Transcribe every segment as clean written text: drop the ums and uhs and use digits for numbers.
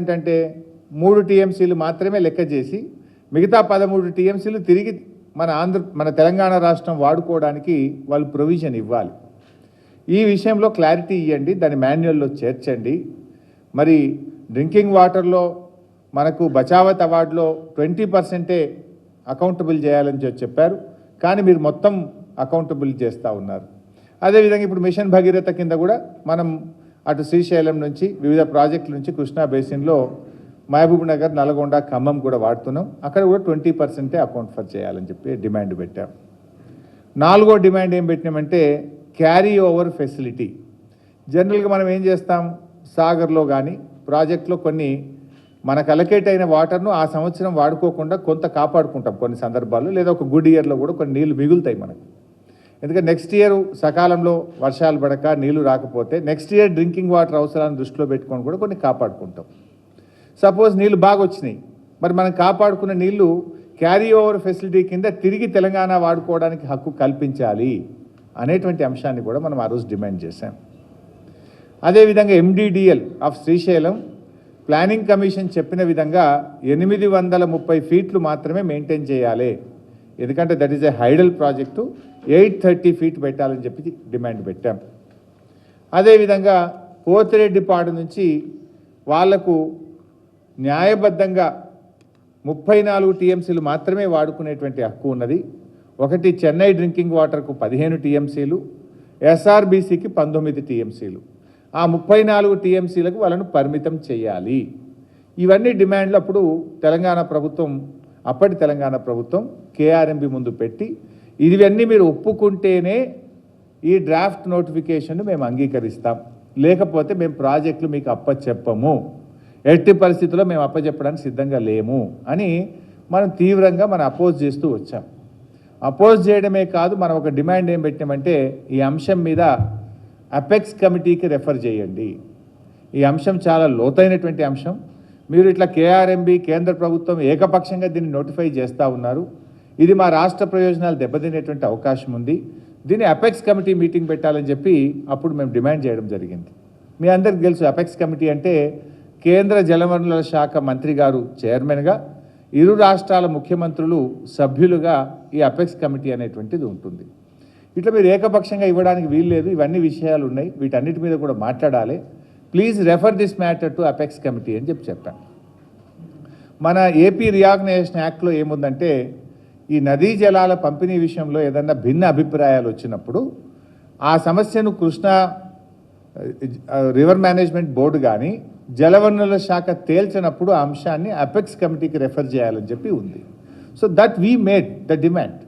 ఏంటంటే 3 టీఎంసీలు మాత్రమే లెక్క చేసి మిగతా 13 టీఎంసీలు తిరిగి మన తెలంగాణ రాష్ట్రం వాడుకోవడానికి వాళ్ళు ప్రొవిజన్ ఇవ్వాలి. ఈ విషయంలో క్లారిటీ ఇవ్వండి, దాని మాన్యువల్లో చేర్చండి. మరి డ్రింకింగ్ వాటర్లో మనకు బచావత్ అవార్డులో 20% అకౌంటబుల్ చేయాలని చెప్పారు, కానీ మీరు మొత్తం అకౌంటబుల్ చేస్తూ ఉన్నారు. అదేవిధంగా ఇప్పుడు మిషన్ భగీరథ కింద కూడా మనం అటు శ్రీశైలం నుంచి వివిధ ప్రాజెక్టుల నుంచి కృష్ణా బేసిన్లో మహబూబ్ నగర్, నల్గొండ, ఖమ్మం కూడా వాడుతున్నాం. అక్కడ కూడా 20% అకౌంట్ ఫర్ చేయాలని చెప్పి డిమాండ్ పెట్టాం. 4వ డిమాండ్ ఏం పెట్టినామంటే క్యారీ ఓవర్ ఫెసిలిటీ. జనరల్గా మనం ఏం చేస్తాం, సాగర్లో కానీ ప్రాజెక్టులో కొన్ని మనకు అలకేట్ అయిన వాటర్ను ఆ సంవత్సరం వాడుకోకుండా కొంత కాపాడుకుంటాం కొన్ని సందర్భాల్లో, లేదా ఒక గుడ్ ఇయర్లో కూడా కొన్ని నీళ్లు మిగులుతాయి మనకు. ఎందుకంటే నెక్స్ట్ ఇయర్ సకాలంలో వర్షాలు పడక నీళ్లు రాకపోతే నెక్స్ట్ ఇయర్ డ్రింకింగ్ వాటర్ అవసరాన్ని దృష్టిలో పెట్టుకొని కూడా కొన్ని కాపాడుకుంటాం. సపోజ్ నీళ్లు బాగా వచ్చినాయి, మరి మనం కాపాడుకున్న నీళ్లు క్యారీ ఓవర్ ఫెసిలిటీ కింద తిరిగి తెలంగాణ వాడుకోవడానికి హక్కు కల్పించాలి అనేటువంటి అంశాన్ని కూడా మనం ఆ రోజు డిమాండ్ చేశాం. అదేవిధంగా MDDL of Srisailam planning commission చెప్పిన విధంగా 830 ఫీట్లు మాత్రమే మెయింటైన్ చేయాలి, ఎందుకంటే that is a hydel project. 830 feet పెట్టాలని చెప్పి డిమాండ్ పెట్టాం. అదేవిధంగా పోతిరెడ్డిపాడు నుంచి వాళ్లకు న్యాయబద్ధంగా 34 టీఎంసీలు మాత్రమే వాడుకునేటువంటి హక్కు ఉన్నది. ఒకటి చెన్నై డ్రింకింగ్ వాటర్కు 15 టీఎంసీలు, ఎస్ఆర్బీసీకి 19 టీఎంసీలు. ఆ 34 టీఎంసీలకు వాళ్ళను పరిమితం చేయాలి. ఇవన్నీ డిమాండ్లు అప్పుడు అప్పటి తెలంగాణ ప్రభుత్వం కేఆర్ఎంబి ముందు పెట్టి, ఇవన్నీ మీరు ఒప్పుకుంటేనే ఈ డ్రాఫ్ట్ నోటిఫికేషన్ మేము అంగీకరిస్తాం, లేకపోతే మేము ప్రాజెక్టులు మీకు అప్పచెప్పము, ఎట్టి పరిస్థితుల్లో మేము అప్పచెప్పడానికి సిద్ధంగా లేము అని మనం తీవ్రంగా అపోజ్ చేస్తూ వచ్చాం. అపోజ్ చేయడమే కాదు, మనం ఒక డిమాండ్ ఏం పెట్టామంటే ఈ అంశం మీద అపెక్స్ కమిటీకి రెఫర్ చేయండి. ఈ అంశం చాలా లోతైనటువంటి అంశం. మీరు ఇట్లా కేఆర్ఎంబి కేంద్ర ప్రభుత్వం ఏకపక్షంగా దీన్ని నోటిఫై చేస్తూ ఉన్నారు. ఇది మా రాష్ట్ర ప్రయోజనాలు దెబ్బతినేటువంటి అవకాశం ఉంది. దీన్ని అపెక్స్ కమిటీ మీటింగ్ పెట్టాలని చెప్పి అప్పుడు మేము డిమాండ్ చేయడం జరిగింది. మీ అందరికీ తెలుసు, అపెక్స్ కమిటీ అంటే కేంద్ర జలవనరుల శాఖ మంత్రి గారు చైర్మన్గా, ఇరు రాష్ట్రాల ముఖ్యమంత్రులు సభ్యులుగా ఈ అపెక్స్ కమిటీ అనేటువంటిది ఉంటుంది. ఇట్లా మీరు ఏకపక్షంగా ఇవ్వడానికి వీల్లేదు. ఇవన్నీ విషయాలు ఉన్నాయి, వీటన్నిటి మీద కూడా మాట్లాడాలి. Please refer this matter to apex committee అని చెప్పాను. మన ఏపీ రీఆర్గనైజేషన్ యాక్ట్లో ఏముందంటే, ఈ నదీ జలాల పంపిణీ విషయంలో ఏదన్నా భిన్న అభిప్రాయాలు వచ్చినప్పుడు ఆ సమస్యను కృష్ణా రివర్ మేనేజ్మెంట్ బోర్డు కానీ జలవనరుల శాఖ తేల్చినప్పుడు ఆ అంశాన్ని అపెక్స్ కమిటీకి రెఫర్ చేయాలని చెప్పి ఉంది. So that we made the demand.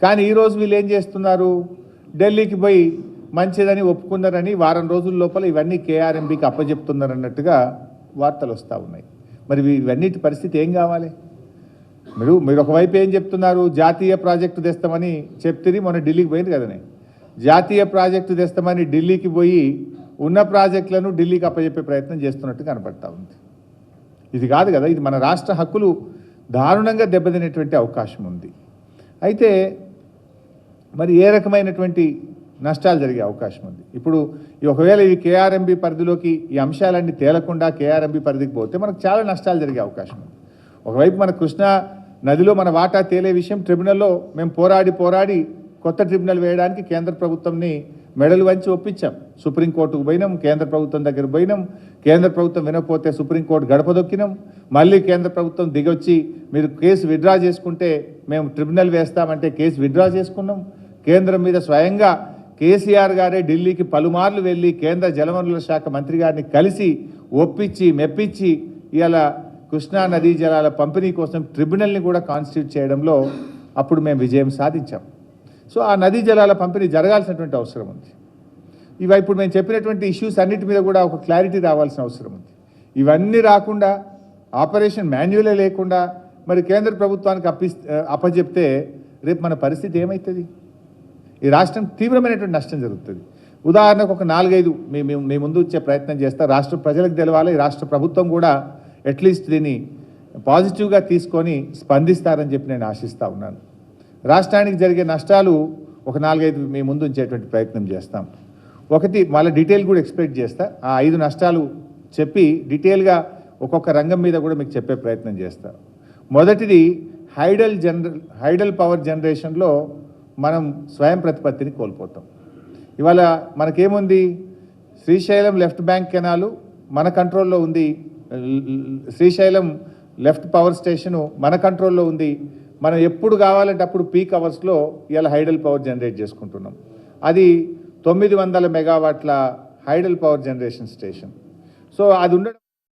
కానీ ఈరోజు వీళ్ళు ఏం చేస్తున్నారు, ఢిల్లీకి పోయి మంచిదని ఒప్పుకున్నారని వారం రోజుల లోపల ఇవన్నీ కేఆర్ఎంబికి అప్పచెప్తున్నారన్నట్టుగా వార్తలు వస్తూ ఉన్నాయి. మరి ఇవన్నిటి పరిస్థితి ఏం కావాలి? మీరు ఒకవైపు ఏం చెప్తున్నారు, జాతీయ ప్రాజెక్టు తెస్తామని చెప్తే మొన్న ఢిల్లీకి పోయింది కదనే, జాతీయ ప్రాజెక్టు తెస్తామని ఢిల్లీకి పోయి ఉన్న ప్రాజెక్టులను ఢిల్లీకి అప్పచెప్పే ప్రయత్నం చేస్తున్నట్టు కనపడతా ఉంది. ఇది కాదు కదా, ఇది మన రాష్ట్ర హక్కులు దారుణంగా దెబ్బతినేటువంటి అవకాశం ఉంది. అయితే మరి ఏ రకమైనటువంటి నష్టాలు జరిగే అవకాశం ఉంది? ఇప్పుడు ఒకవేళ ఈ కేఆర్ఎంబి పరిధిలోకి ఈ అంశాలన్నీ తేలకుండా కేఆర్ఎంబి పరిధికి పోతే మనకు చాలా నష్టాలు జరిగే అవకాశం ఉంది. ఒకవైపు మన కృష్ణా నదిలో మన వాటా తేలే విషయం ట్రిబ్యునల్లో మేము పోరాడి కొత్త ట్రిబ్యునల్ వేయడానికి కేంద్ర ప్రభుత్వంని మెడలు వంచి ఒప్పించాం. సుప్రీంకోర్టుకు పోయినాం, కేంద్ర ప్రభుత్వం దగ్గర పోయినాం. కేంద్ర ప్రభుత్వం వినకపోతే సుప్రీంకోర్టు గడప దొక్కినాం. మళ్ళీ కేంద్ర ప్రభుత్వం దిగొచ్చి మీరు కేసు విత్డ్రా చేసుకుంటే మేము ట్రిబ్యునల్ వేస్తామంటే కేసు విత్డ్రా చేసుకున్నాం. కేంద్రం మీద స్వయంగా కేసీఆర్ గారే ఢిల్లీకి పలుమార్లు వెళ్ళి కేంద్ర జలవనరుల శాఖ మంత్రి గారిని కలిసి ఒప్పించి మెప్పించి ఇలా కృష్ణా నదీ జలాల పంపిణీ కోసం ట్రిబ్యునల్ని కూడా కాన్స్టిట్యూట్ చేయడంలో అప్పుడు మేము విజయం సాధించాం. సో ఆ నదీ జలాల పంపిణీ జరగాల్సినటువంటి అవసరం ఉంది. ఇప్పుడు మేము చెప్పినటువంటి ఇష్యూస్ అన్నిటి మీద కూడా ఒక క్లారిటీ రావాల్సిన అవసరం ఉంది. ఇవన్నీ రాకుండా ఆపరేషన్ మాన్యువలే లేకుండా మరి కేంద్ర ప్రభుత్వానికి అప్పచెప్తే రేపు మన పరిస్థితి ఏమవుతుంది? ఈ రాష్ట్రం తీవ్రమైనటువంటి నష్టం జరుగుతుంది. ఉదాహరణకు ఒక 4-5 మీ ముందు వచ్చే ప్రయత్నం చేస్తా. రాష్ట్ర ప్రజలకు తెలవాలి, రాష్ట్ర ప్రభుత్వం కూడా అట్లీస్ట్ దీన్ని పాజిటివ్గా తీసుకొని స్పందిస్తారని చెప్పి నేను ఆశిస్తూ ఉన్నాను. రాష్ట్రానికి జరిగే నష్టాలు ఒక 4-5 మీ ముందు ఉంచేటువంటి ప్రయత్నం చేస్తాం. ఒకటి మళ్ళీ డీటెయిల్ కూడా ఎక్స్పెక్ట్ చేస్తా. ఆ 5 నష్టాలు చెప్పి డీటెయిల్గా ఒక్కొక్క రంగం మీద కూడా మీకు చెప్పే ప్రయత్నం చేస్తా. మొదటిది హైడల్ పవర్ జనరేషన్లో మనం స్వయం ప్రతిపత్తిని కోల్పోతాం. ఇవాళ మనకేముంది, శ్రీశైలం లెఫ్ట్ బ్యాంక్ కెనాలు మన కంట్రోల్లో ఉంది, శ్రీశైలం లెఫ్ట్ పవర్ స్టేషను మన కంట్రోల్లో ఉంది. మనం ఎప్పుడు కావాలంటే అప్పుడు పీక్ అవర్స్లో ఇవాళ హైడల్ పవర్ జనరేట్ చేసుకుంటున్నాం. అది 900 మెగావాట్ల hydel power generation station. So అది ఉండడం